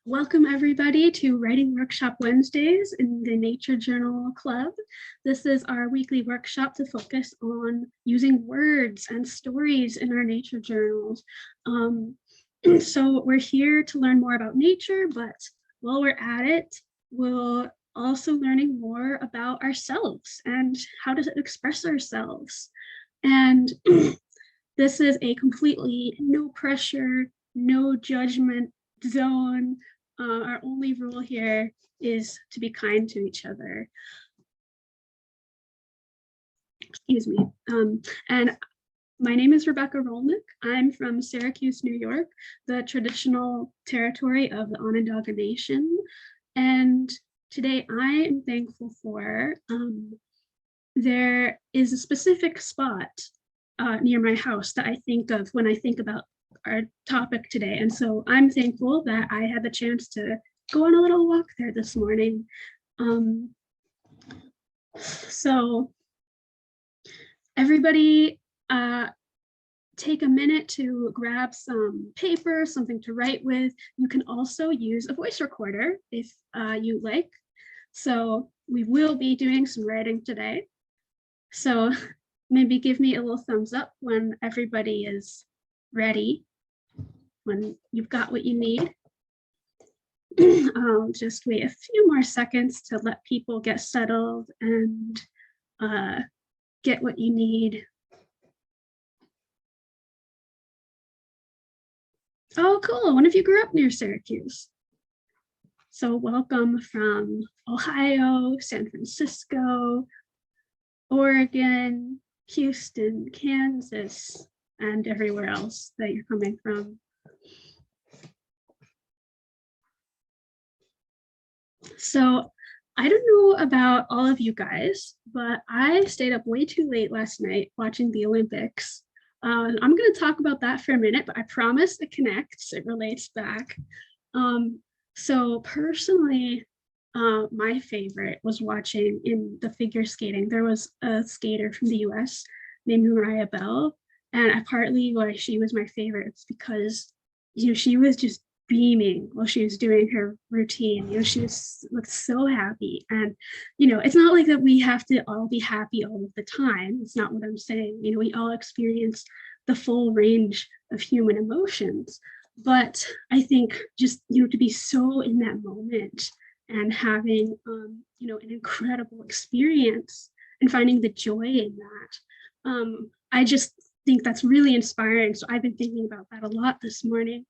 Welcome everybody to Writing Workshop Wednesdays in the Nature Journal Club. This is our weekly workshop to focus on using words and stories in our nature journals. So we're here to learn more about nature, but while we're at it, we'll also learning more about ourselves and how to express ourselves. And this is a completely no pressure, no judgment zone. Our only rule here is to be kind to each other. Excuse me. And my name is Rebecca Rolnick. I'm from Syracuse, New York, the traditional territory of the Onondaga Nation. And today I am thankful for there is a specific spot near my house that I think of when I think about our topic today. And so I'm thankful that I had the chance to go on a little walk there this morning. So everybody take a minute to grab some paper, something to write with. You can also use a voice recorder if you like. So we will be doing some writing today. So maybe give me a little thumbs up when everybody is ready, when you've got what you need. I'll just wait a few more seconds to let people get settled and get what you need. Oh, cool. One of you grew up near Syracuse. So welcome from Ohio, San Francisco, Oregon, Houston, Kansas, and everywhere else that you're coming from. So I don't know about all of you guys, but I stayed up way too late last night watching the Olympics. I'm going to talk about that for a minute, but I promise it connects, it relates back. So personally, my favorite was watching in the figure skating. There was a skater from the US named Mariah Bell, and partly why she was my favorite is because, you know, she was just beaming while she was doing her routine. You know, she looked so happy. And, you know, it's not like that we have to all be happy all of the time. It's not what I'm saying. You know, we all experience the full range of human emotions. But I think just, you know, to be so in that moment and having, you know, an incredible experience and finding the joy in that. I just think that's really inspiring. So I've been thinking about that a lot this morning.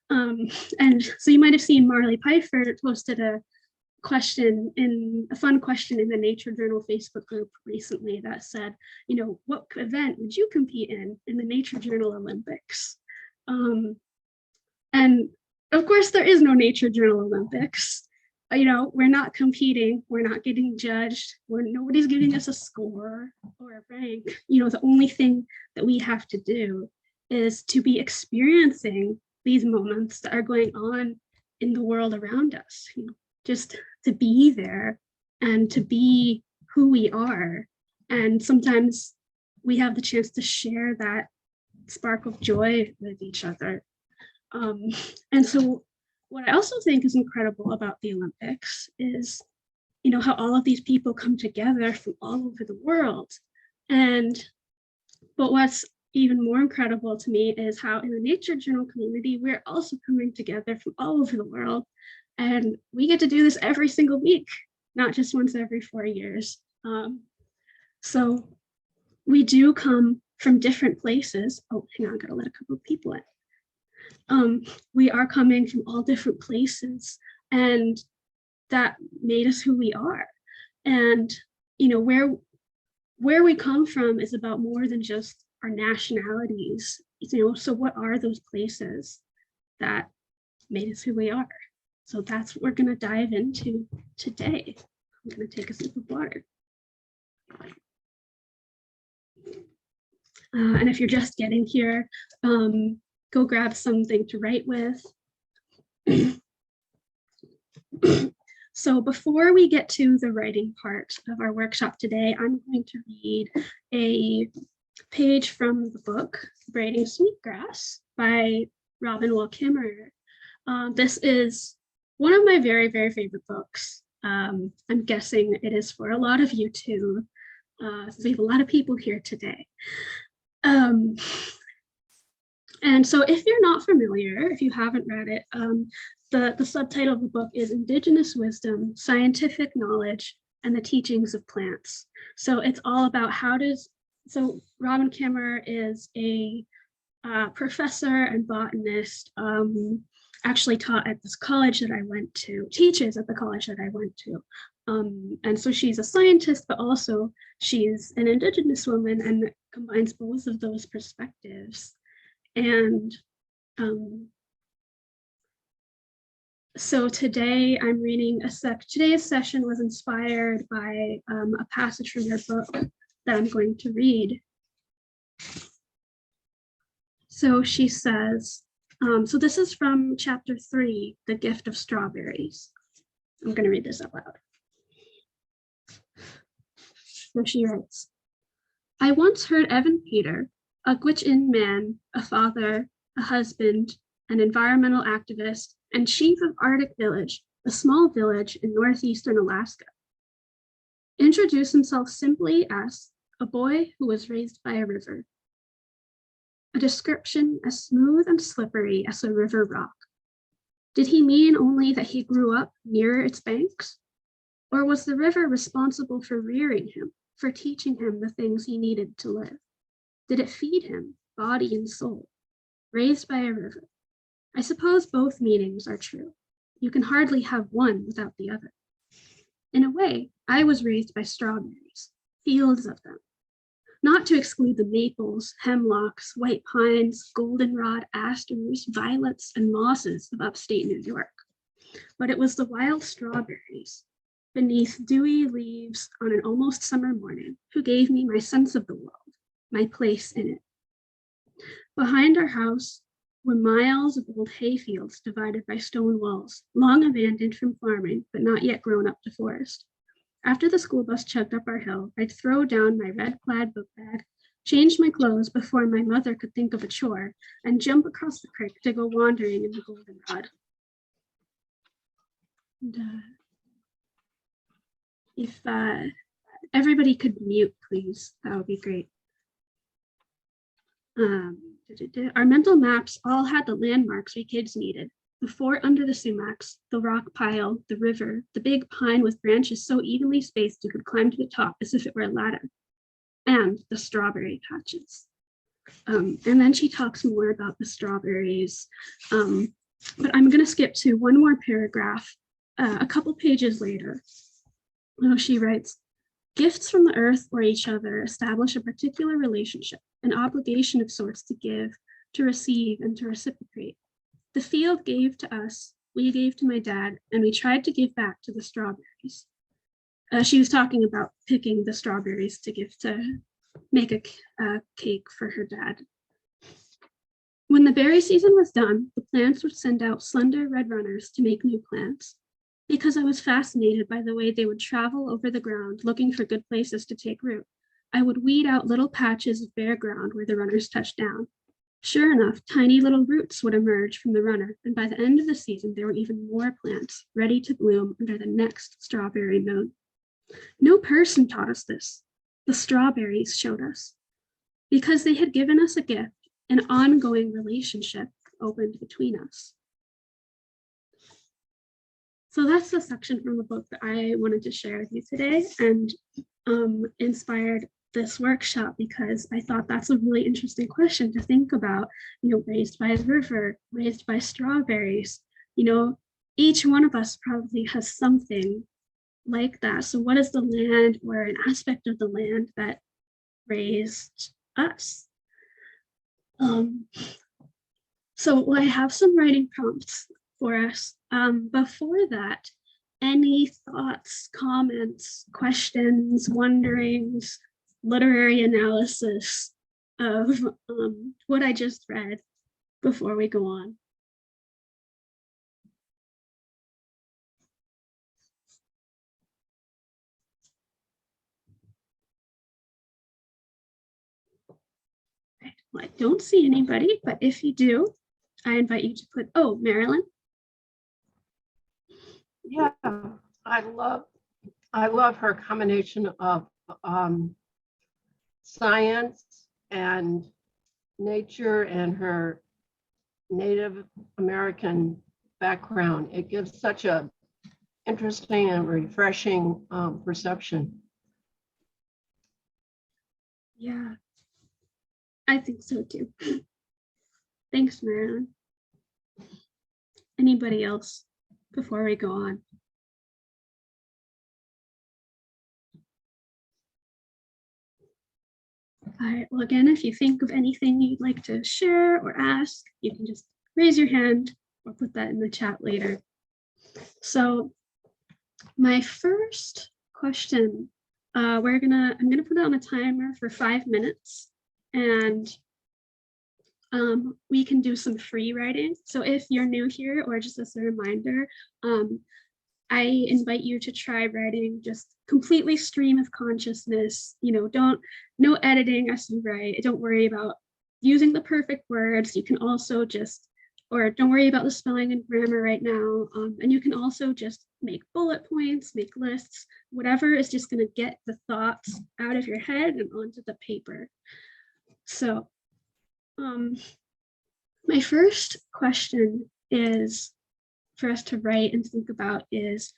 And so you might have seen Marley Pfeiffer posted a fun question in the Nature Journal Facebook group recently that said, you know, what event would you compete in the Nature Journal Olympics? And of course, there is no Nature Journal Olympics. You know, we're not competing, we're not getting judged, nobody's giving us a score or a rank. You know, the only thing that we have to do is to be experiencing these moments that are going on in the world around us, you know, just to be there and to be who we are. And sometimes we have the chance to share that spark of joy with each other. And so what I also think is incredible about the Olympics is, you know, how all of these people come together from all over the world. But what's even more incredible to me is how in the Nature Journal community, we're also coming together from all over the world. And we get to do this every single week, not just once every 4 years. So we do come from different places. Oh, hang on, I gotta let a couple of people in. We are coming from all different places, and that made us who we are. And, you know, where we come from is about more than just our nationalities, you know, so what are those places that made us who we are? So that's what we're going to dive into today. I'm going to take a sip of water. And if you're just getting here, go grab something to write with. So before we get to the writing part of our workshop today, I'm going to read a page from the book Braiding Sweetgrass by Robin Kimmerer. This is one of my very, very favorite books. I'm guessing it is for a lot of you too. We have a lot of people here today. Um, and so if you're not familiar, if you haven't read it, the subtitle of the book is Indigenous Wisdom, Scientific Knowledge, and the Teachings of Plants. So it's all about so Robin Kimmerer is a professor and botanist, actually taught at this college that I went to, teaches at the college that I went to. And so she's a scientist, but also she's an Indigenous woman and combines both of those perspectives. And so today I'm reading today's session was inspired by a passage from her book that I'm going to read. So she says, so this is from chapter 3, The Gift of Strawberries. I'm going to read this out loud. So she writes, I once heard Evan Peter, a Gwich'in man, a father, a husband, an environmental activist, and chief of Arctic Village, a small village in northeastern Alaska, introduce himself simply as a boy who was raised by a river. A description as smooth and slippery as a river rock. Did he mean only that he grew up near its banks? Or was the river responsible for rearing him, for teaching him the things he needed to live? Did it feed him, body and soul? Raised by a river. I suppose both meanings are true. You can hardly have one without the other. In a way, I was raised by strawberries, fields of them. Not to exclude the maples, hemlocks, white pines, goldenrod, asters, violets, and mosses of upstate New York. But it was the wild strawberries, beneath dewy leaves on an almost summer morning, who gave me my sense of the world, my place in it. Behind our house were miles of old hayfields divided by stone walls, long abandoned from farming, but not yet grown up to forest. After the school bus chugged up our hill, I'd throw down my red-plaid book bag, change my clothes before my mother could think of a chore, and jump across the creek to go wandering in the goldenrod. And, if everybody could mute, please, that would be great. Our mental maps all had the landmarks we kids needed. The fort under the sumacs, the rock pile, the river, the big pine with branches so evenly spaced you could climb to the top as if it were a ladder, and the strawberry patches. And then she talks more about the strawberries, but I'm going to skip to one more paragraph, a couple pages later. She writes, gifts from the earth or each other establish a particular relationship, an obligation of sorts to give, to receive, and to reciprocate. The field gave to us, we gave to my dad, and we tried to give back to the strawberries. She was talking about picking the strawberries to give to make a cake for her dad. When the berry season was done, the plants would send out slender red runners to make new plants. Because I was fascinated by the way they would travel over the ground looking for good places to take root, I would weed out little patches of bare ground where the runners touched down. Sure enough, tiny little roots would emerge from the runner, and by the end of the season, there were even more plants ready to bloom under the next strawberry moon. No person taught us this. The strawberries showed us. Because they had given us a gift, an ongoing relationship opened between us. So that's the section from the book that I wanted to share with you today, and inspired this workshop because I thought that's a really interesting question to think about. Raised by a river, raised by strawberries. Each one of us probably has something like that. So what is the land or an aspect of the land that raised us? So I have some writing prompts for us. Before that, any thoughts, comments, questions, wonderings, literary analysis of what I just read before we go on? Right. Well, I don't see anybody, but if you do, I invite you to put, oh, Marilyn. Yeah, I love her combination of science and nature and her Native American background. It gives such a interesting and refreshing perception. Yeah, I think so too. Thanks, Marilyn. Anybody else before we go on? All right, well, again, if you think of anything you'd like to share or ask, you can just raise your hand or put that in the chat later. So my first question, I'm gonna put it on a timer for 5 minutes, and we can do some free writing. So if you're new here, or just as a reminder, I invite you to try writing just completely stream of consciousness, no editing as you write. Don't worry about using the perfect words. You can also don't worry about the spelling and grammar right now. And you can also just make bullet points, make lists, whatever is just going to get the thoughts out of your head and onto the paper. So my first question is for us to write and think about is,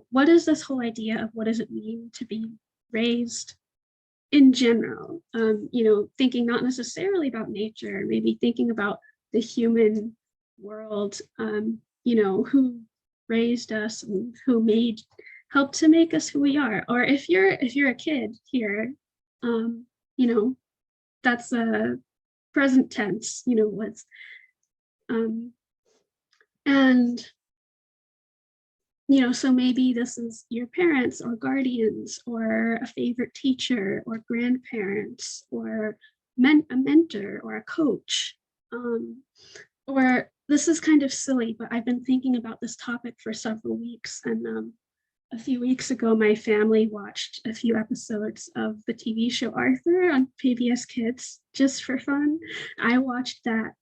what is this whole idea of what does it mean to be raised in general? Thinking not necessarily about nature, maybe thinking about the human world, who raised us and who helped to make us who we are. Or if you're a kid here, that's a present tense, what's and so maybe this is your parents or guardians or a favorite teacher or grandparents or a mentor or a coach. Or this is kind of silly, but I've been thinking about this topic for several weeks. And a few weeks ago, my family watched a few episodes of the TV show Arthur on PBS Kids just for fun. I watched that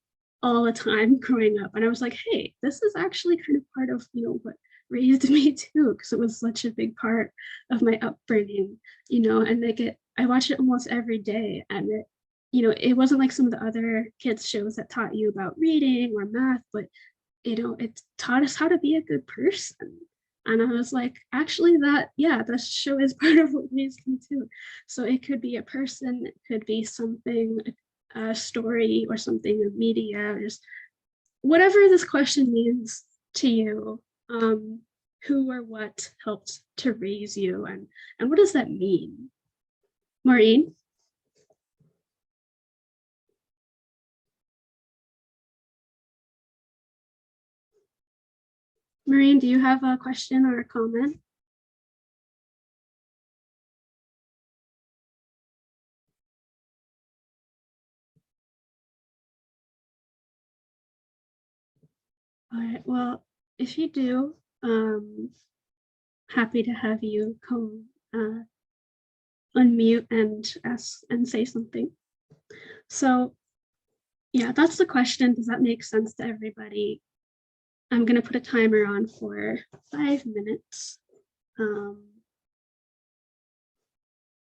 all the time growing up, and I was like, hey, this is actually kind of part of what raised me too, because it was such a big part of my upbringing, and I watch it almost every day, and it wasn't like some of the other kids shows that taught you about reading or math, but it taught us how to be a good person. And I was like, actually, that show is part of what raised me too. So it could be a person, it could be something, a story or something of media, just whatever this question means to you. Who or what helped to raise you, and what does that mean? Maureen? Maureen, do you have a question or a comment? All right, well, if you do, happy to have you come unmute and ask and say something. So yeah, that's the question. Does that make sense to everybody? I'm gonna put a timer on for 5 minutes.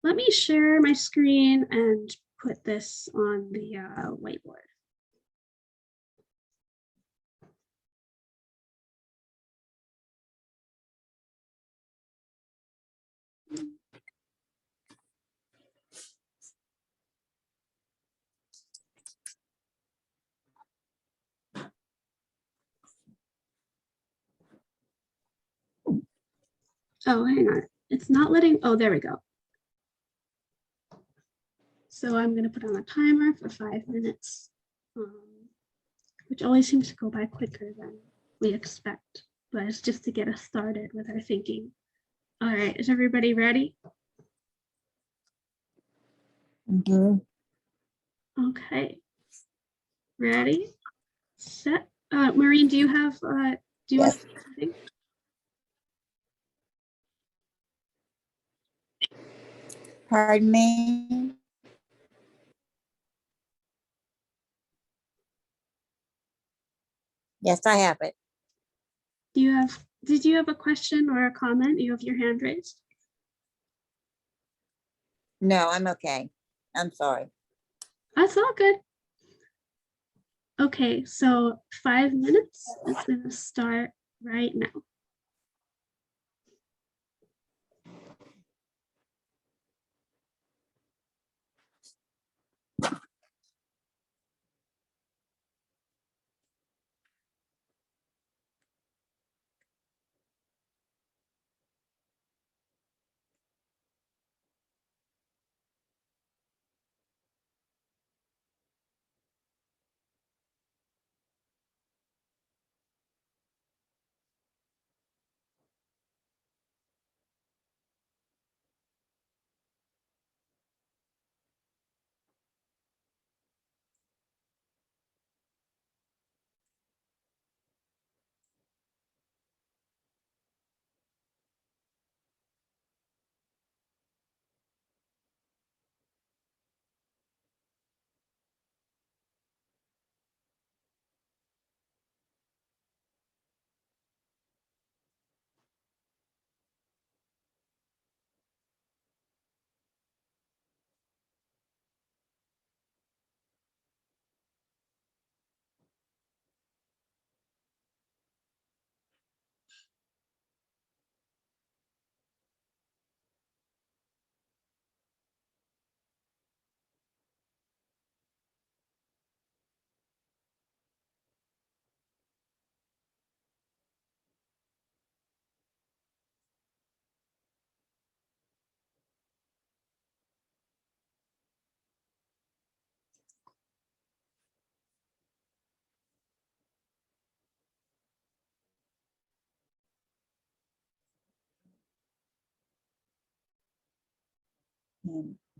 Let me share my screen and put this on the whiteboard. Oh, hang on. It's not letting, oh, there we go. So I'm gonna put on a timer for 5 minutes, which always seems to go by quicker than we expect, but it's just to get us started with our thinking. All right, is everybody ready? Okay. Ready, set. Maureen, do you have Yes. something? Pardon me? Yes, I have it. Do you have Did you have a question or a comment? You have your hand raised. No, I'm okay. I'm sorry. That's all good. Okay, so 5 minutes is gonna start right now.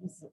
This is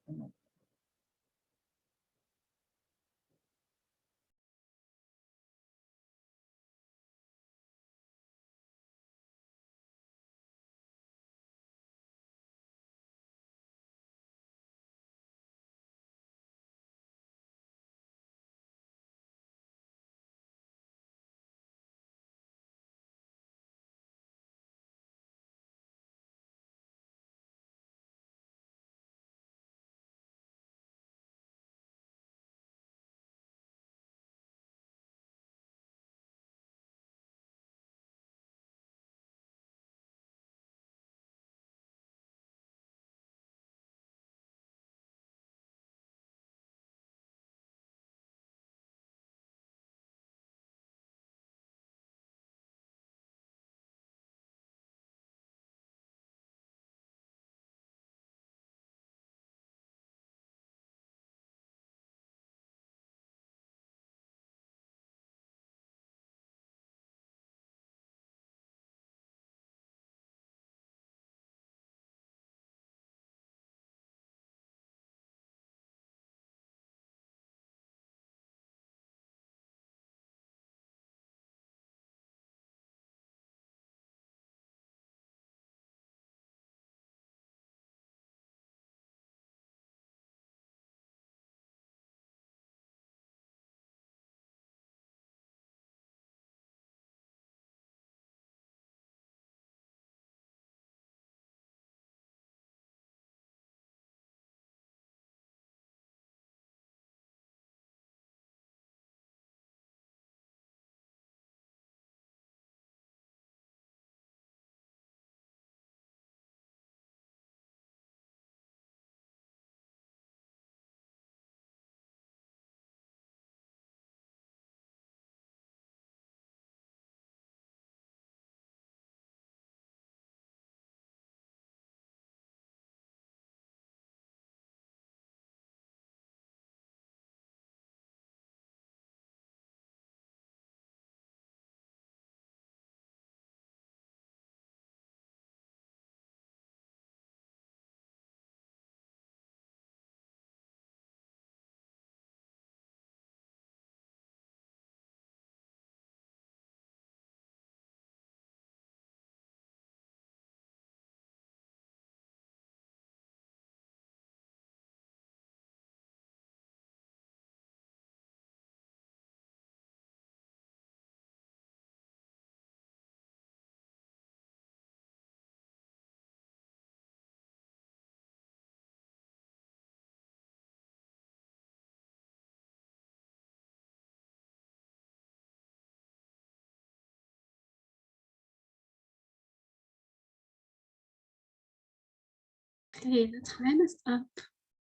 Okay, the time is up.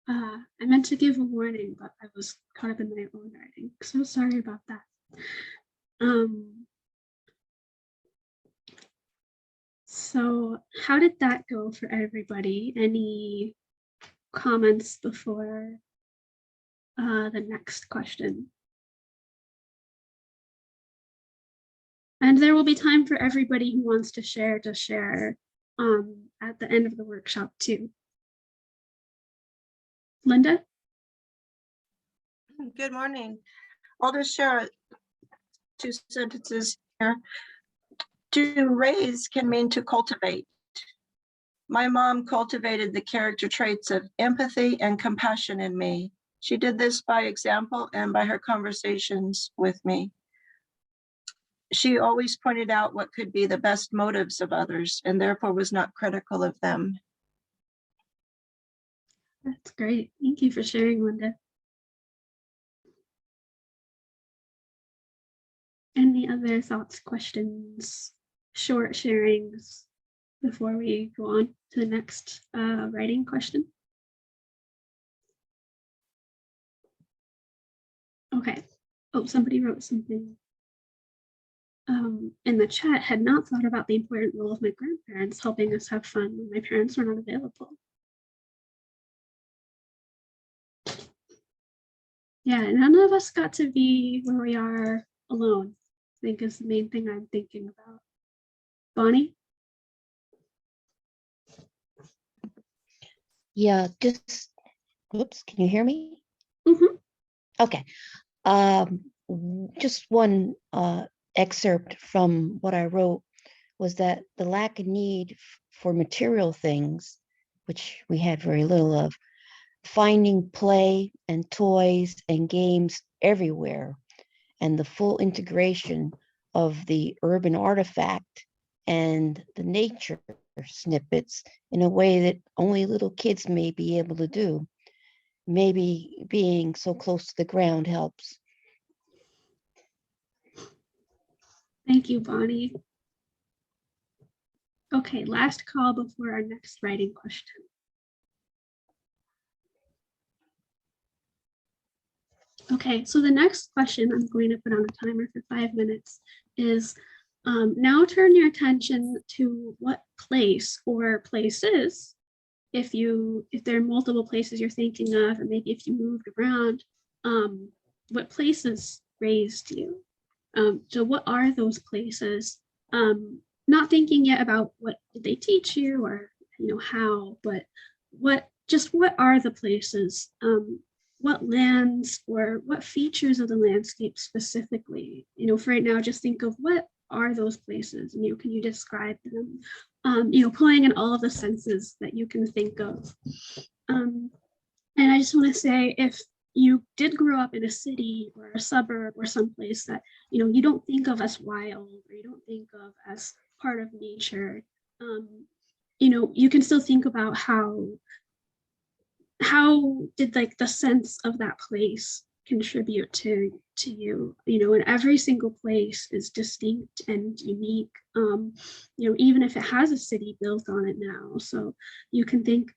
I meant to give a warning, but I was caught up in my own writing. So sorry about that. So how did that go for everybody? Any comments before the next question? And there will be time for everybody who wants to share at the end of the workshop too. Linda? Good morning. I'll just share 2 sentences here. To raise can mean to cultivate. My mom cultivated the character traits of empathy and compassion in me. She did this by example and by her conversations with me. She always pointed out what could be the best motives of others and therefore was not critical of them. That's great. Thank you for sharing, Linda. Any other thoughts, questions, short sharings before we go on to the next writing question? Okay. Oh, somebody wrote something in the chat. Had not thought about the important role of my grandparents helping us have fun when my parents were not available. Yeah, none of us got to be where we are alone, I think is the main thing I'm thinking about. Bonnie? Yeah, just, whoops, can you hear me? Mm-hmm. Okay. Just one excerpt from what I wrote was that the lack of need for material things, which we had very little of, finding play and toys and games everywhere, and the full integration of the urban artifact and the nature snippets in a way that only little kids may be able to do. Maybe being so close to the ground helps. Thank you, Bonnie. Okay, last call before our next writing question. Okay, so the next question I'm going to put on a timer for 5 minutes is now turn your attention to what place or places, if there are multiple places you're thinking of, or maybe if you moved around, what places raised you? So what are those places? Not thinking yet about what did they teach you or how, but what are the places? What lands or what features of the landscape specifically? For right now, just think of what are those places, and can you describe them? Pulling in all of the senses that you can think of. And I just want to say, if you did grow up in a city or a suburb or someplace that you don't think of as wild, or you don't think of as part of nature, you can still think about how did the sense of that place contribute to you, and every single place is distinct and unique, even if it has a city built on it now. So you can think,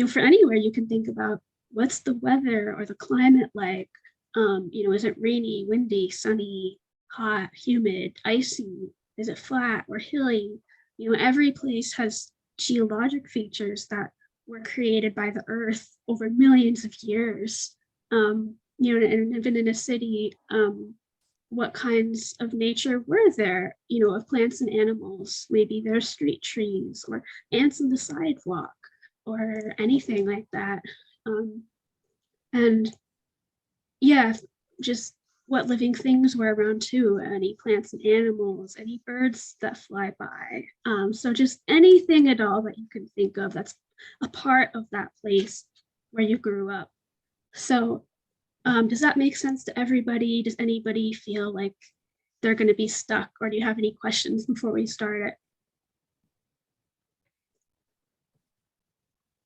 for anywhere, you can think about what's the weather or the climate like. Is it rainy, windy, sunny, hot, humid, icy? Is it flat or hilly? Every place has geologic features that were created by the earth over millions of years. And even in a city, what kinds of nature were there, of plants and animals? Maybe there's street trees or ants in the sidewalk or anything like that. And yeah, just what living things were around too, any plants and animals, any birds that fly by. So just anything at all that you can think of that's a part of that place where you grew up. So does that make sense to everybody? Does anybody feel like they're going to be stuck, or do you have any questions before we start it?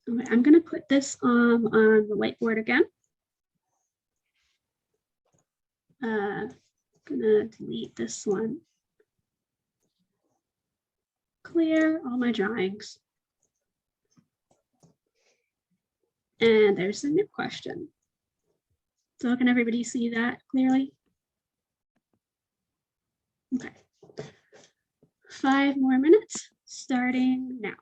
Okay, I'm going to put this on the whiteboard again. I'm gonna delete this one. Clear all my drawings. And there's the new question. So can everybody see that clearly? Okay. 5 more minutes, starting now.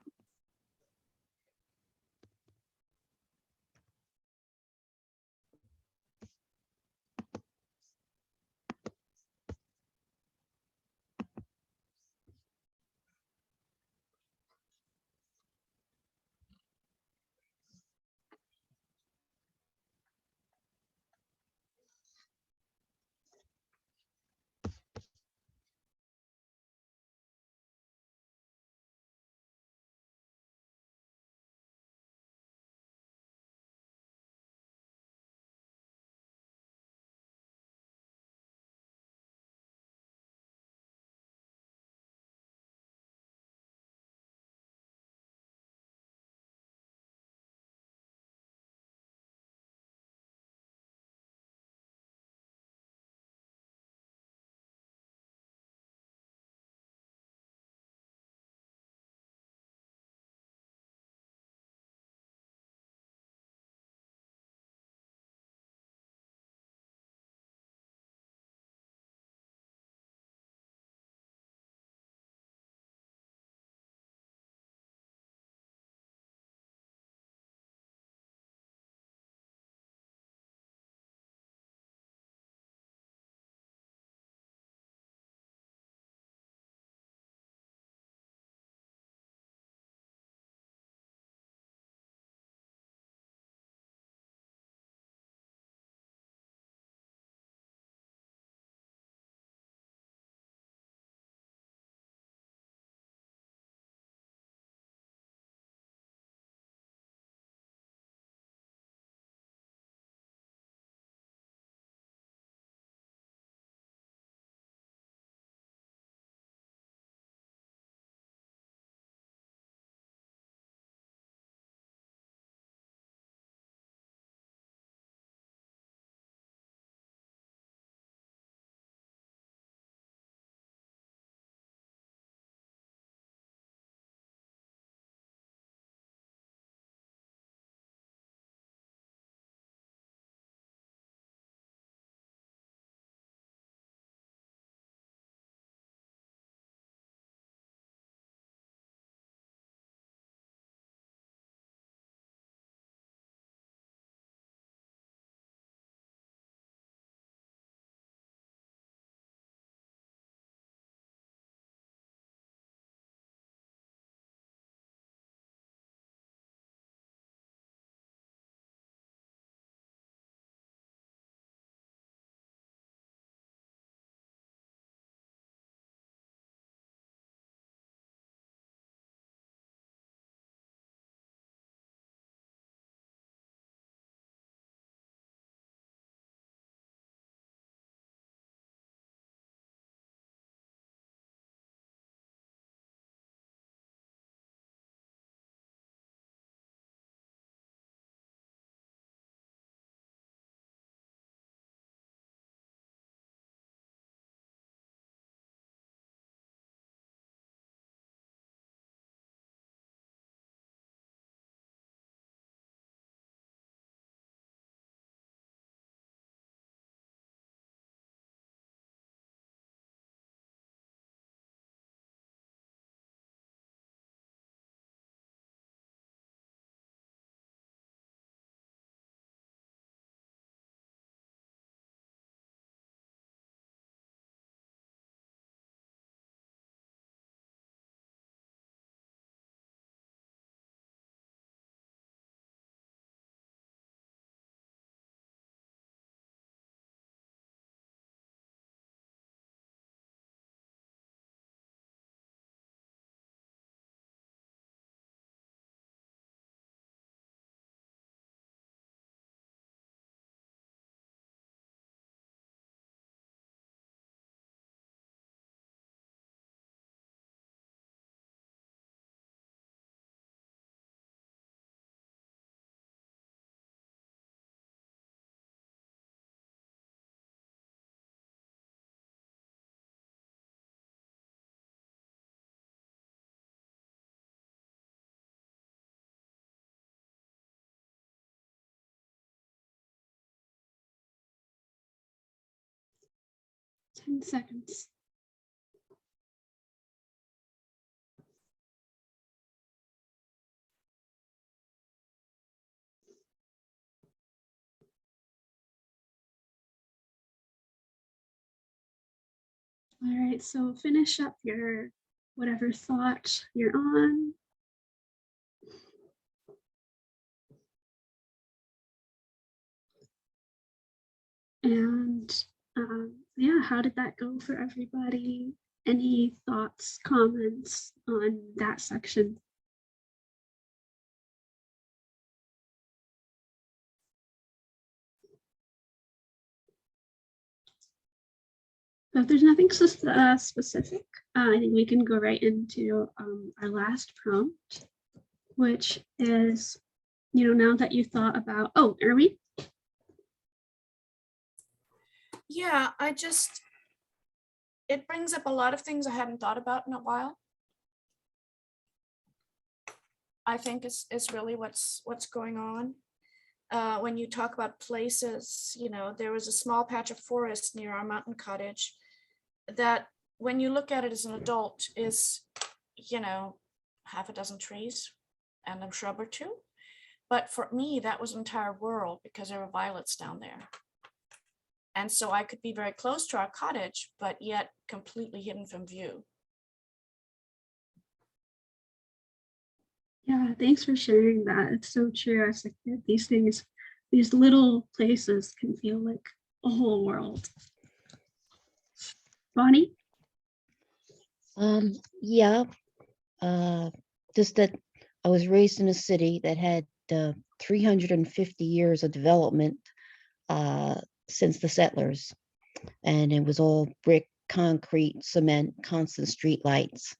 10 seconds. All right, so finish up your whatever thought you're on. And yeah, how did that go for everybody? Any thoughts, comments on that section? So if there's nothing specific, I think we can go right into our last prompt, which is, now that you thought about, oh, are we? Yeah, it brings up a lot of things I hadn't thought about in a while. I think it's really what's going on. When you talk about places, there was a small patch of forest near our mountain cottage that when you look at it as an adult is, half a dozen trees and a shrub or two. But for me, that was an entire world because there were violets down there. And so I could be very close to our cottage, but yet completely hidden from view. Yeah, thanks for sharing that. It's so true. As a kid, these little places can feel like a whole world. Bonnie? Yeah, just that I was raised in a city that had 350 years of development since the settlers, and it was all brick, concrete, cement, constant street lights.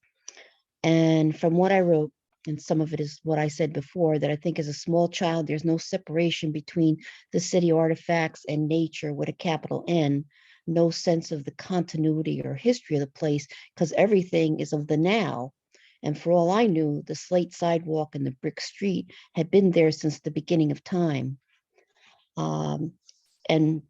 And from what I wrote, and some of it is what I said before, that I think as a small child, there's no separation between the city artifacts and nature with a capital N, no sense of the continuity or history of the place, because everything is of the now. And for all I knew, the slate sidewalk and the brick street had been there since the beginning of time. And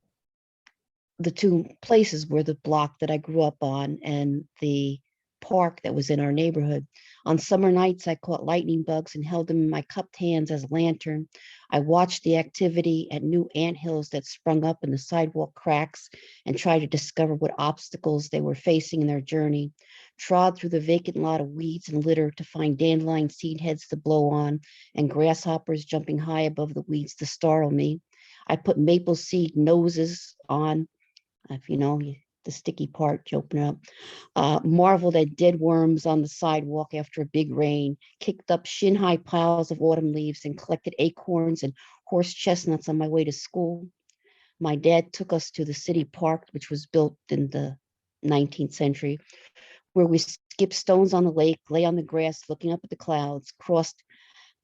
the two places were the block that I grew up on and the park that was in our neighborhood. On summer nights, I caught lightning bugs and held them in my cupped hands as a lantern. I watched the activity at new anthills that sprung up in the sidewalk cracks and tried to discover what obstacles they were facing in their journey. Trod through the vacant lot of weeds and litter to find dandelion seed heads to blow on and grasshoppers jumping high above the weeds to startle me. I put maple seed noses on, if you know, the sticky part, you open it up. Marveled at dead worms on the sidewalk after a big rain, kicked up shin-high piles of autumn leaves and collected acorns and horse chestnuts on my way to school. My dad took us to the city park, which was built in the 19th century, where we skipped stones on the lake, lay on the grass looking up at the clouds, crossed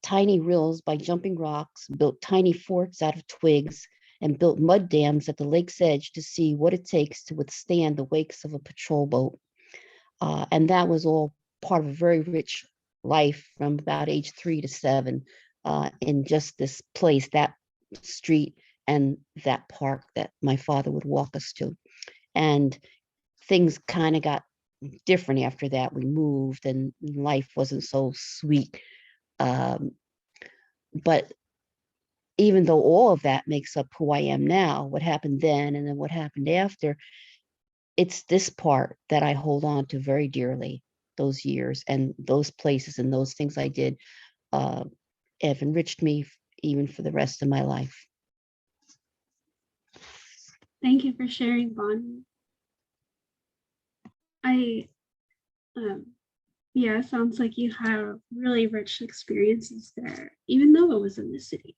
tiny rills by jumping rocks, built tiny forts out of twigs, and built mud dams at the lake's edge to see what it takes to withstand the wakes of a patrol boat. And that was all part of a very rich life from about age 3 to 7 in just this place, that street and that park that my father would walk us to. And things kind of got different after that. We moved and life wasn't so sweet. But even though all of that makes up who I am now, what happened then and then what happened after, it's this part that I hold on to very dearly, those years and those places and those things I did have enriched me even for the rest of my life. Thank you for sharing, Bonnie. Yeah, it sounds like you have really rich experiences there, even though it was in the city.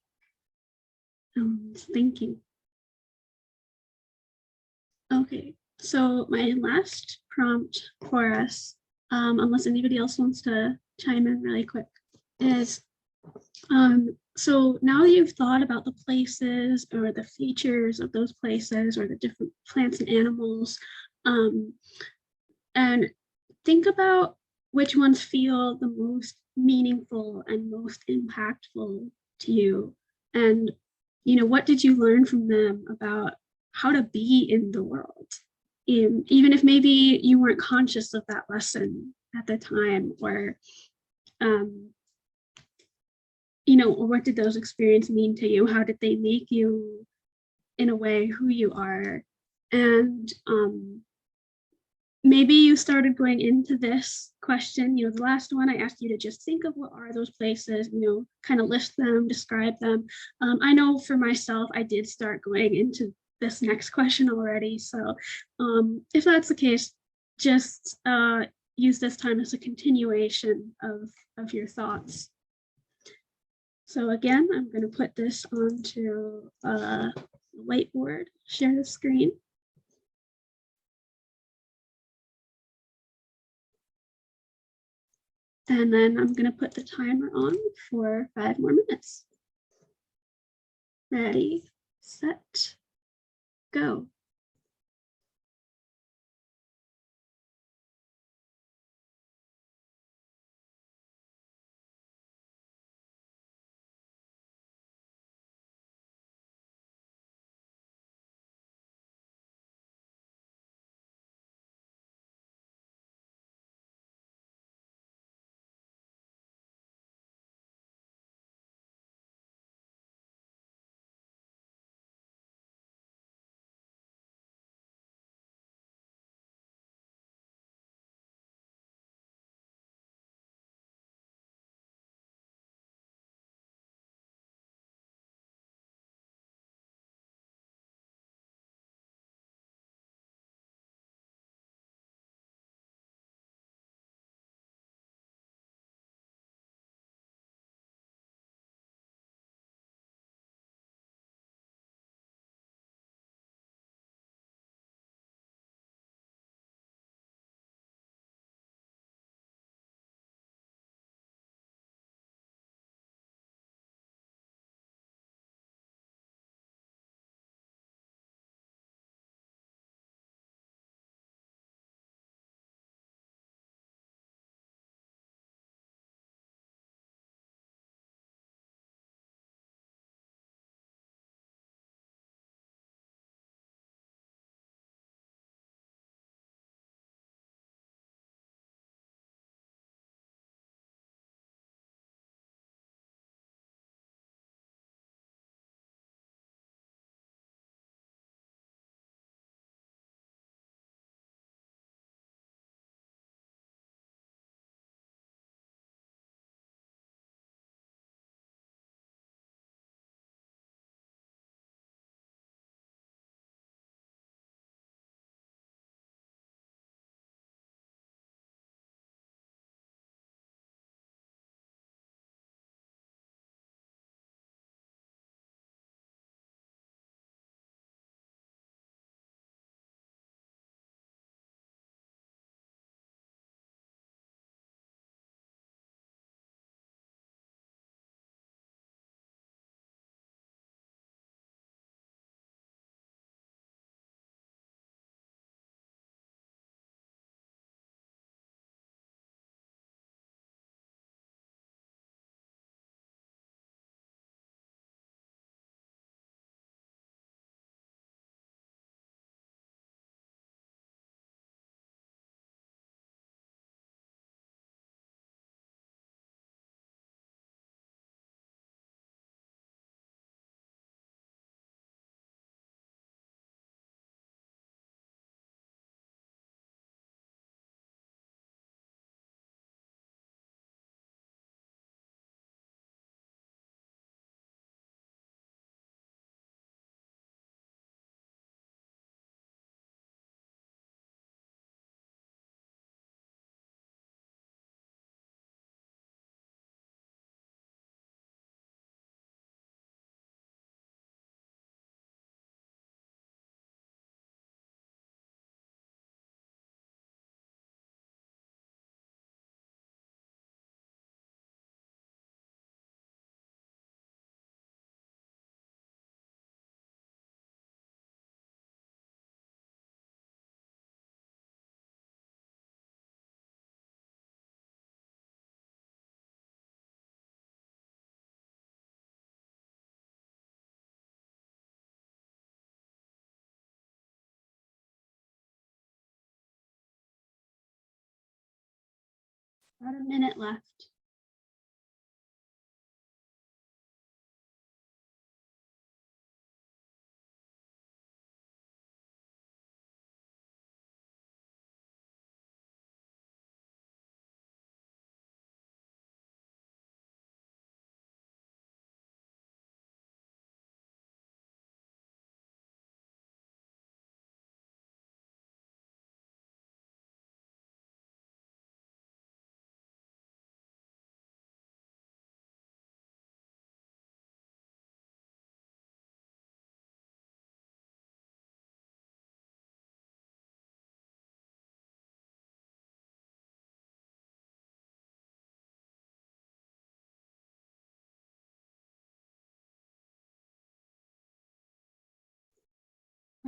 Thank you. Okay, so my last prompt for us, unless anybody else wants to chime in really quick, is so now that you've thought about the places or the features of those places or the different plants and animals, and think about which ones feel the most meaningful and most impactful to you. And, what did you learn from them about how to be in the world? even if maybe you weren't conscious of that lesson at the time, or or what did those experiences mean to you? How did they make you, in a way, who you are? And maybe you started going into this question, the last one I asked you to just think of what are those places, kind of list them, describe them. I know for myself, I did start going into this next question already. So if that's the case, just use this time as a continuation of your thoughts. So again, I'm going to put this onto a whiteboard, share the screen. And then I'm going to put the timer on for 5 more minutes. Ready, set, go. About a minute left.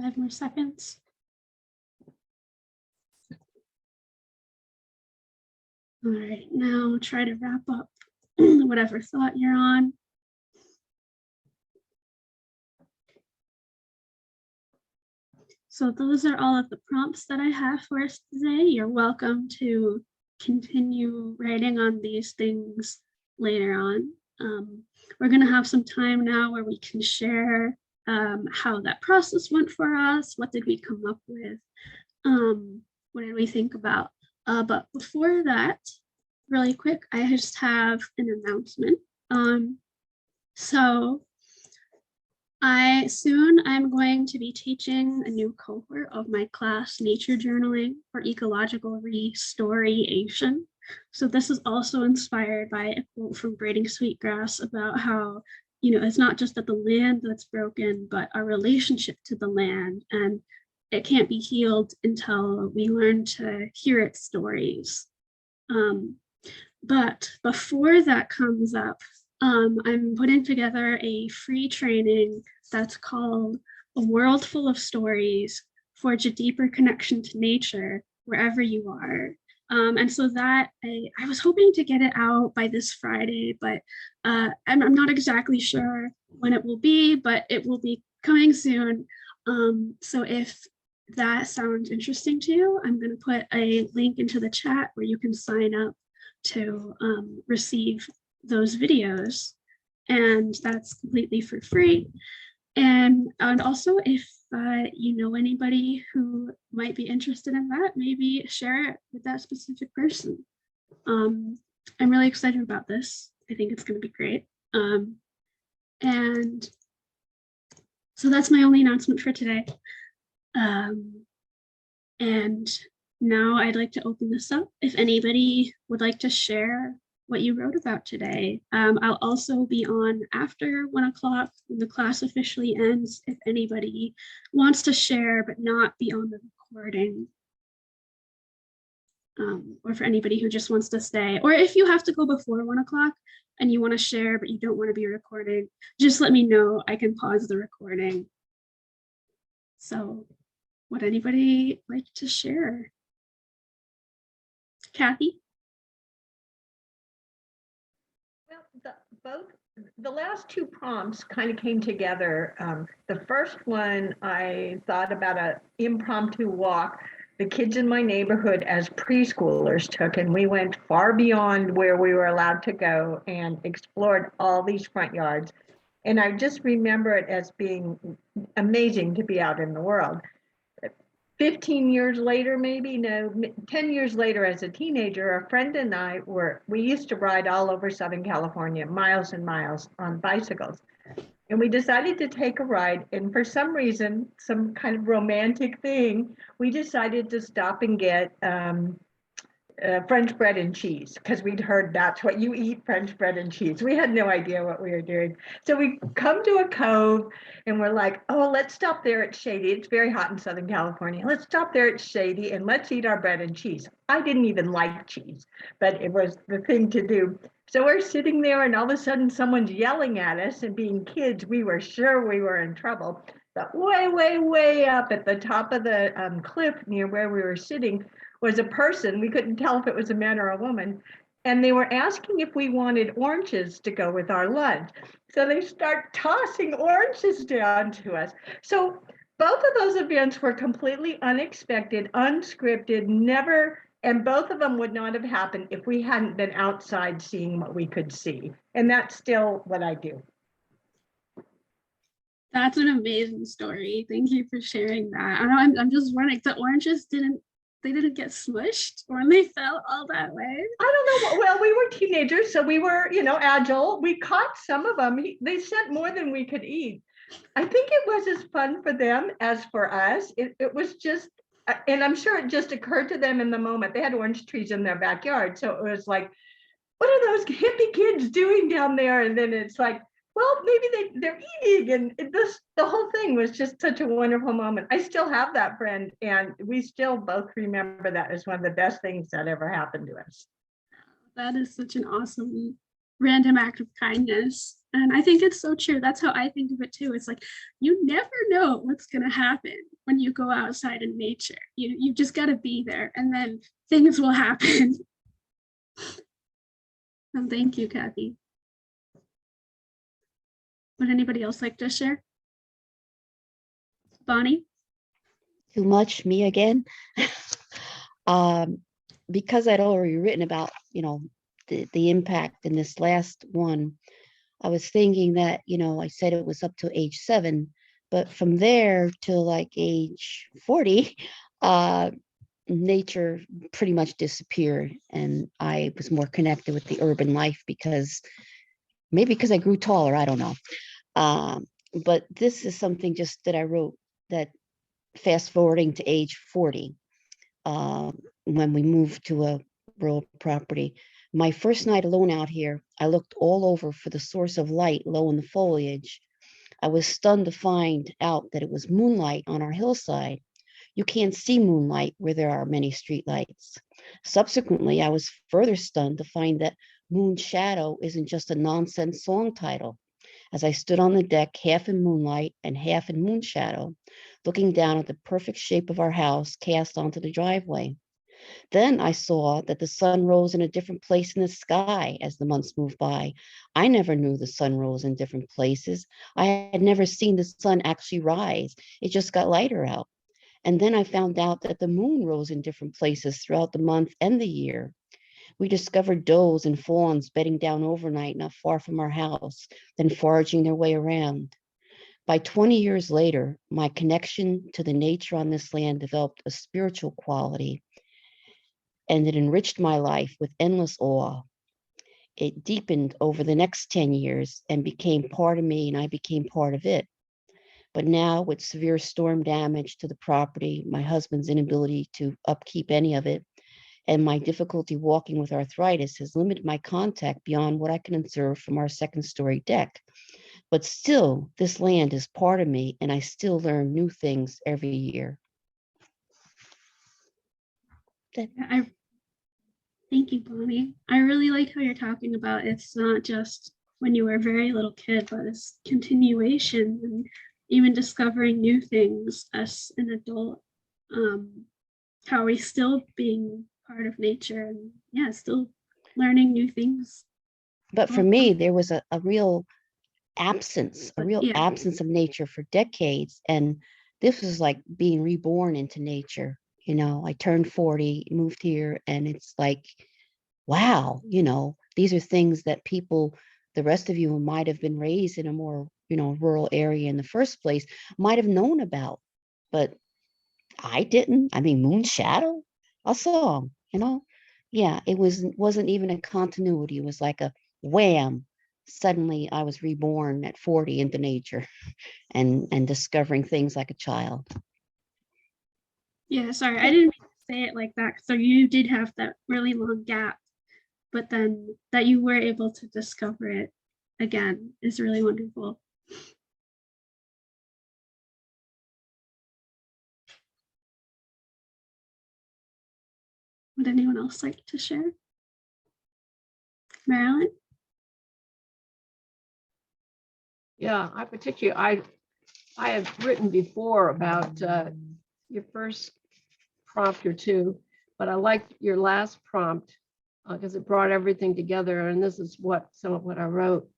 Five more seconds. All right, now try to wrap up whatever thought you're on. So those are all of the prompts that I have for us today. You're welcome to continue writing on these things later on. We're going to have some time now where we can share how that process went for us. What did we come up with? What did we think about? But before that, really quick, I just have an announcement. So I'm going to be teaching a new cohort of my class, Nature Journaling for Ecological Restoration. So this is also inspired by a quote from Braiding Sweetgrass about how, it's not just that the land that's broken, but our relationship to the land, and it can't be healed until we learn to hear its stories. But before that comes up, I'm putting together a free training that's called A World Full of Stories, Forge a Deeper Connection to Nature wherever you are. And so that I was hoping to get it out by this Friday, but I'm not exactly sure when it will be, but it will be coming soon. So if that sounds interesting to you, I'm going to put a link into the chat where you can sign up to receive those videos, and that's completely for free. And also, if you know anybody who might be interested in that, maybe share it with that specific person. I'm really excited about this. I think it's going to be great. And so that's my only announcement for today. And now I'd like to open this up. If anybody would like to share what you wrote about today. I'll also be on after 1 o'clock when the class officially ends, if anybody wants to share but not be on the recording. Or for anybody who just wants to stay, or if you have to go before 1 o'clock and you want to share but you don't want to be recording, just let me know. I can pause the recording. So would anybody like to share? Kathy? Well, the last two prompts kind of came together. The first one, I thought about an impromptu walk the kids in my neighborhood as preschoolers took, and we went far beyond where we were allowed to go and explored all these front yards. And I just remember it as being amazing to be out in the world. 15 years later, maybe, no, 10 years later as a teenager, a friend and I we used to ride all over Southern California, miles and miles on bicycles. And we decided to take a ride. And for some reason, some kind of romantic thing, we decided to stop and get French bread and cheese, because we'd heard that's what you eat, French bread and cheese. We had no idea what we were doing. So we come to a cove and we're like, oh, let's stop there. It's shady. It's very hot in Southern California. Let's stop there. It's shady and let's eat our bread and cheese. I didn't even like cheese, but it was the thing to do. So we're sitting there and all of a sudden someone's yelling at us, and being kids, we were sure we were in trouble. But way, way, way up at the top of the cliff near where we were sitting was a person. We couldn't tell if it was a man or a woman. And they were asking if we wanted oranges to go with our lunch. So they start tossing oranges down to us. So both of those events were completely unexpected, unscripted, never And both of them would not have happened if we hadn't been outside seeing what we could see. And that's still what I do. That's an amazing story. Thank you for sharing that. I know I'm just wondering, the oranges didn't get smushed when they fell all that way? I don't know. Well, we were teenagers, so we were, agile. We caught some of them. They sent more than we could eat. I think it was as fun for them as for us. It was just, and I'm sure it just occurred to them in the moment. They had orange trees in their backyard. So it was like, what are those hippie kids doing down there? And then it's like, well, maybe they're eating. And the whole thing was just such a wonderful moment. I still have that friend, and we still both remember that as one of the best things that ever happened to us. That is such an awesome random act of kindness. And I think it's so true. That's how I think of it too. It's like, you never know what's going to happen when you go outside in nature. You just got to be there, and then things will happen. And thank you, Kathy. Would anybody else like to share? Bonnie? Too much, me again. Because I'd already written about, the impact in this last one, I was thinking that, I said it was up to age 7, but from there to like age 40, nature pretty much disappeared, and I was more connected with the urban life because I grew taller, I don't know. But this is something just that I wrote, that fast forwarding to age 40, when we moved to a rural property. My first night alone out here, I looked all over for the source of light low in the foliage. I was stunned to find out that it was moonlight on our hillside. You can't see moonlight where there are many streetlights. Subsequently, I was further stunned to find that Moon Shadow isn't just a nonsense song title. As I stood on the deck, half in moonlight and half in moon shadow, looking down at the perfect shape of our house cast onto the driveway. Then I saw that the sun rose in a different place in the sky as the months moved by. I never knew the sun rose in different places. I had never seen the sun actually rise. It just got lighter out. And then I found out that the moon rose in different places throughout the month and the year. We discovered does and fawns bedding down overnight not far from our house, then foraging their way around. By 20 years later, my connection to the nature on this land developed a spiritual quality, and it enriched my life with endless awe. It deepened over the next 10 years and became part of me, and I became part of it. But now, with severe storm damage to the property, my husband's inability to upkeep any of it, and my difficulty walking with arthritis has limited my contact beyond what I can observe from our second-story deck. But still, this land is part of me, and I still learn new things every year. Thank you, Bonnie. I really like how you're talking about it's not just when you were a very little kid, but it's continuation and even discovering new things as an adult. How are we still being part of nature and still learning new things? But for me, there was a real absence of nature for decades. And this was like being reborn into nature. I turned 40, moved here, and it's like, wow, these are things that people, the rest of you who might have been raised in a more, rural area in the first place, might have known about. But I didn't. I mean, moon shadow, a song, Yeah, it wasn't even a continuity. It was like a wham. Suddenly I was reborn at 40 into nature and discovering things like a child. Yeah, sorry, I didn't mean to say it like that. So you did have that really long gap, but then that you were able to discover it again is really wonderful. Would anyone else like to share? Marilyn? Yeah, I have written before about your first prompt or two, but I liked your last prompt because it brought everything together. And this is some of what I wrote.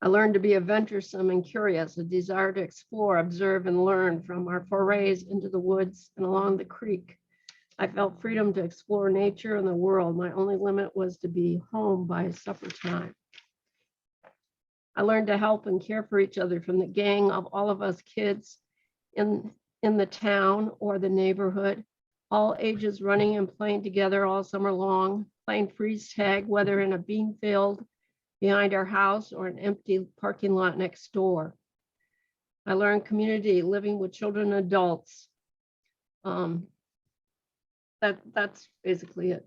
I learned to be a venturesome and curious, a desire to explore, observe, and learn from our forays into the woods and along the creek. I felt freedom to explore nature and the world. My only limit was to be home by supper time. I learned to help and care for each other from the gang of all of us kids in the town or the neighborhood, all ages running and playing together all summer long, playing freeze tag, whether in a bean field behind our house or an empty parking lot next door. I learned community, living with children and adults. That's basically it.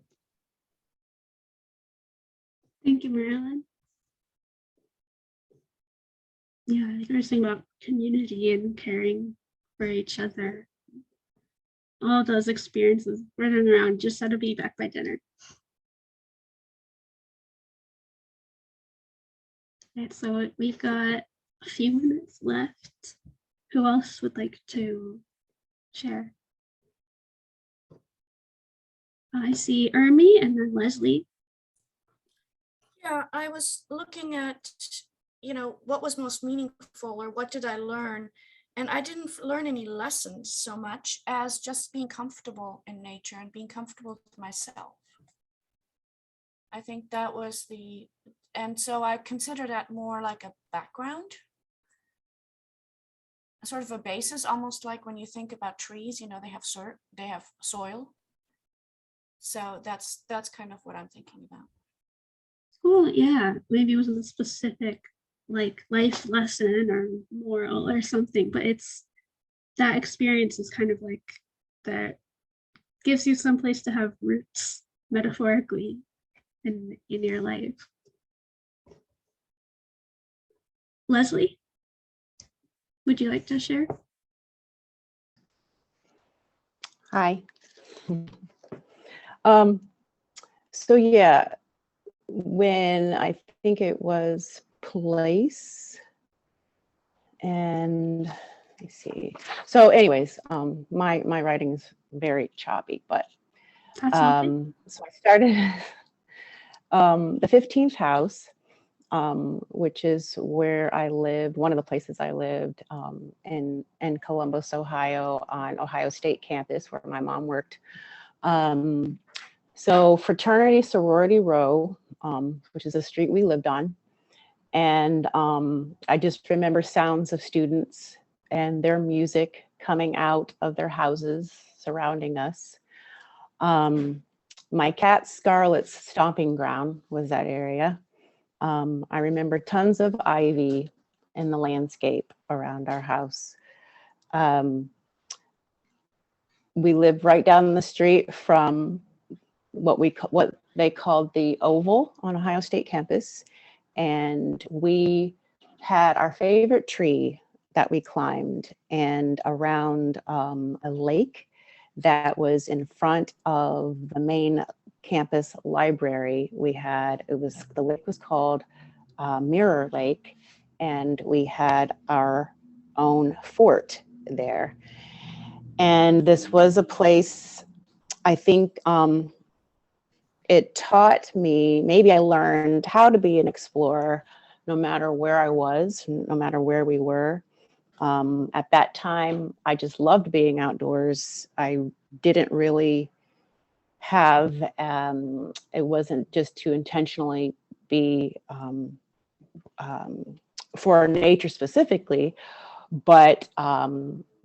Thank you, Marilyn. Yeah, I think we're saying about community and caring for each other. All those experiences running around, just had to be back by dinner. And so we've got a few minutes left. Who else would like to share? I see Ermi and then Leslie. Yeah, I was looking at, what was most meaningful or what did I learn? And I didn't learn any lessons so much as just being comfortable in nature and being comfortable with myself. I think that was and so I consider that more like a background, sort of a basis, almost like when you think about trees, they have soil. So that's kind of what I'm thinking about. Cool, yeah. Maybe it wasn't a specific like life lesson or moral or something, but it's that experience is kind of like that gives you some place to have roots metaphorically in your life. Leslie, would you like to share? Hi. So yeah, when I think it was place, and let me see. So anyways, my writing is very choppy, but That's okay. so I started the 15th house, which is where I lived, one of the places I lived in Columbus, Ohio, on Ohio State campus where my mom worked. So fraternity sorority row, which is a street we lived on. And I just remember sounds of students and their music coming out of their houses surrounding us. My cat Scarlett's stomping ground was that area. I remember tons of ivy in the landscape around our house. We lived right down the street from what they called the Oval on Ohio State campus. And we had our favorite tree that we climbed, and around a lake that was in front of the main campus library. The lake was called Mirror Lake, and we had our own fort there. And this was a place, I think, it taught me, maybe I learned how to be an explorer no matter where I was, no matter where we were. At that time, I just loved being outdoors. I didn't really have, it wasn't just to intentionally be for nature specifically, but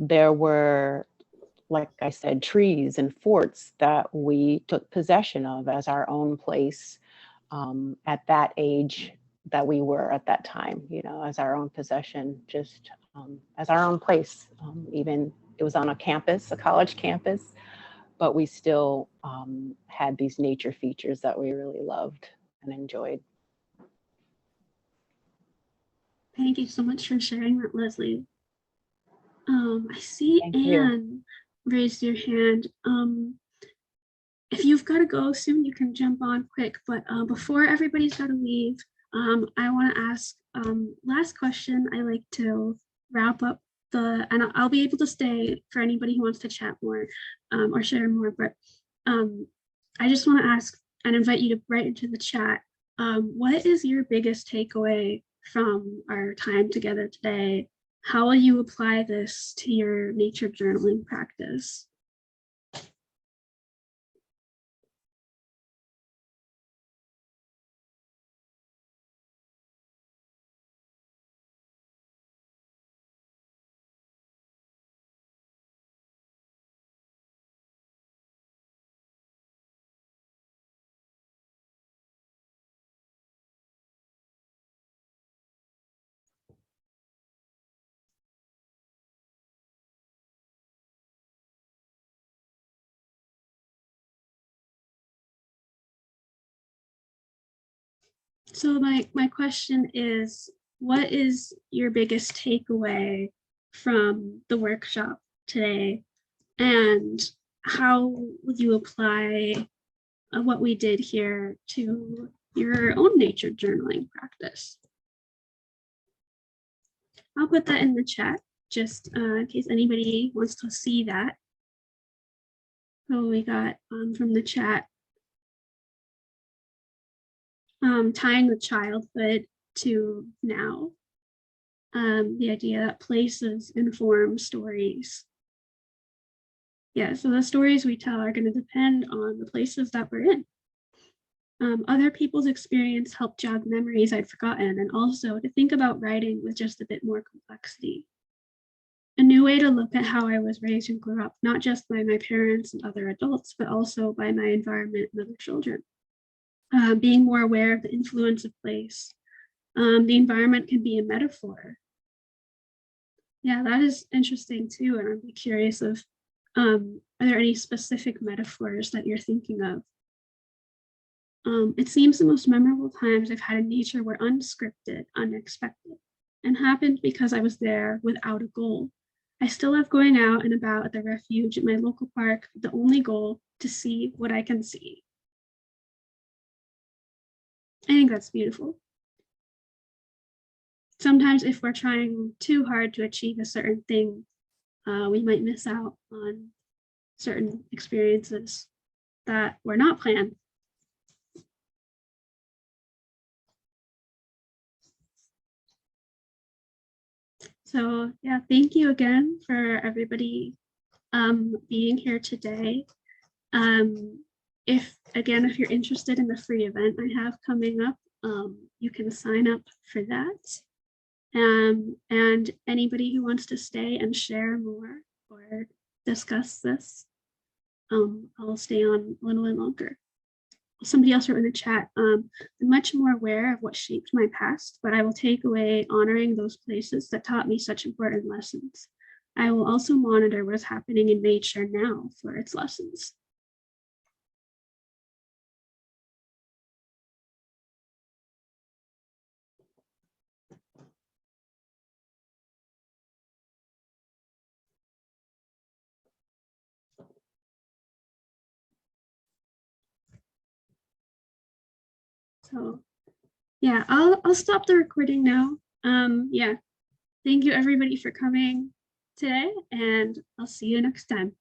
there were, like I said, trees and forts that we took possession of as our own place at that age that we were at that time, as our own possession, just as our own place. Even it was on a campus, a college campus, but we still had these nature features that we really loved and enjoyed. Thank you so much for sharing that, Leslie. I see Thank you. Anne raised your hand. If you've got to go soon, you can jump on quick, but before everybody's got to leave, I want to ask last question. I like to wrap up and I'll be able to stay for anybody who wants to chat more or share more, but I just want to ask and invite you to write into the chat. What is your biggest takeaway from our time together today? How will you apply this to your nature journaling practice? So my question is, what is your biggest takeaway from the workshop today? And how would you apply what we did here to your own nature journaling practice? I'll put that in the chat just in case anybody wants to see that. So we got from the chat, tying the childhood to now. The idea that places inform stories. Yeah, so the stories we tell are going to depend on the places that we're in. Other people's experience helped jog memories I'd forgotten, and also to think about writing with just a bit more complexity. A new way to look at how I was raised and grew up, not just by my parents and other adults, but also by my environment and other children. Being more aware of the influence of place. The environment can be a metaphor. Yeah, that is interesting too. And I'd be curious of, are there any specific metaphors that you're thinking of? It seems the most memorable times I've had in nature were unscripted, unexpected, and happened because I was there without a goal. I still love going out and about at the refuge at my local park, the only goal to see what I can see. I think that's beautiful. Sometimes if we're trying too hard to achieve a certain thing, we might miss out on certain experiences that were not planned. So yeah, thank you again for everybody being here today. If you're interested in the free event I have coming up, you can sign up for that. And anybody who wants to stay and share more or discuss this, I'll stay on a little bit longer. Somebody else wrote in the chat, I'm much more aware of what shaped my past, but I will take away honoring those places that taught me such important lessons. I will also monitor what is happening in nature now for its lessons. So yeah, I'll stop the recording now. Yeah, thank you everybody for coming today, and I'll see you next time.